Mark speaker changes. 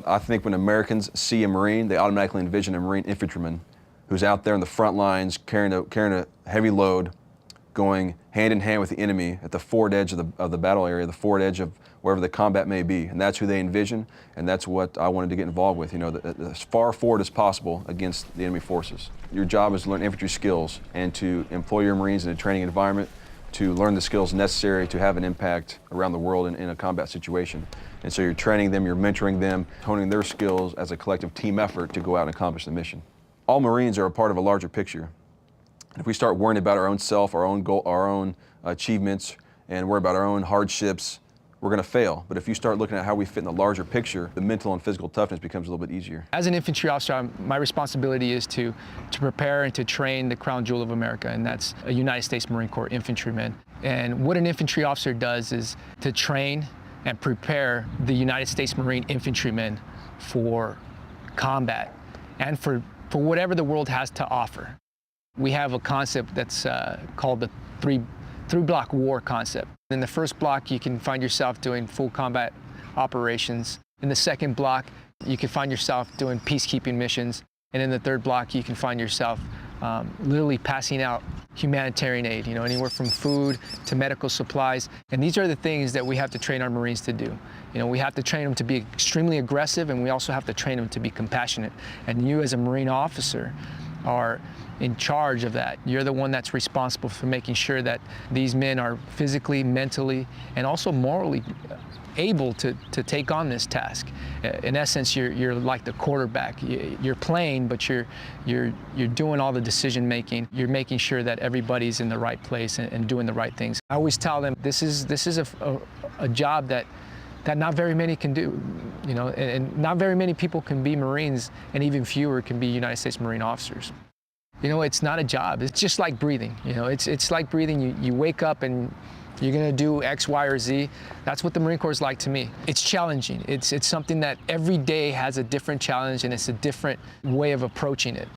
Speaker 1: I think when Americans see a Marine, they automatically envision a Marine infantryman who's out there in the front lines carrying a heavy load, going hand in hand with the enemy at the forward edge of the battle area, the forward edge of wherever the combat may be. And that's who they envision, and that's what I wanted to get involved with, as far forward as possible against the enemy forces. Your job is to learn infantry skills and to employ your Marines in a training environment to learn the skills necessary to have an impact around the world in a combat situation. And so you're training them, you're mentoring them, honing their skills as a collective team effort to go out and accomplish the mission. All Marines are a part of a larger picture. If we start worrying about our own self, our own goal, our own achievements, and worry about our own hardships, we're going to fail. But if you start looking at how we fit in the larger picture, the mental and physical toughness becomes a little bit easier.
Speaker 2: As an infantry officer, my responsibility is to prepare and to train the crown jewel of America, and that's a United States Marine Corps infantryman. And what an infantry officer does is to train and prepare the United States Marine infantrymen for combat and for whatever the world has to offer. We have a concept that's called the three-block war concept. In the first block, you can find yourself doing full combat operations. In the second block, you can find yourself doing peacekeeping missions. And in the third block, you can find yourself literally passing out humanitarian aid, anywhere from food to medical supplies. And these are the things that we have to train our Marines to do. We have to train them to be extremely aggressive, and we also have to train them to be compassionate. And you as a Marine officer are in charge of that. You're the one that's responsible for making sure that these men are physically, mentally, and also morally able to take on this task. In essence, you're like the quarterback. You're playing, but you're doing all the decision making. You're making sure that everybody's in the right place and doing the right things. I always tell them this is a job that not very many can do, and not very many people can be Marines, and even fewer can be United States Marine officers. It's not a job. It's just like breathing. It's like breathing. You wake up and you're going to do X, Y, or Z. That's what the Marine Corps is like to me. It's challenging. It's something that every day has a different challenge, and it's a different way of approaching it.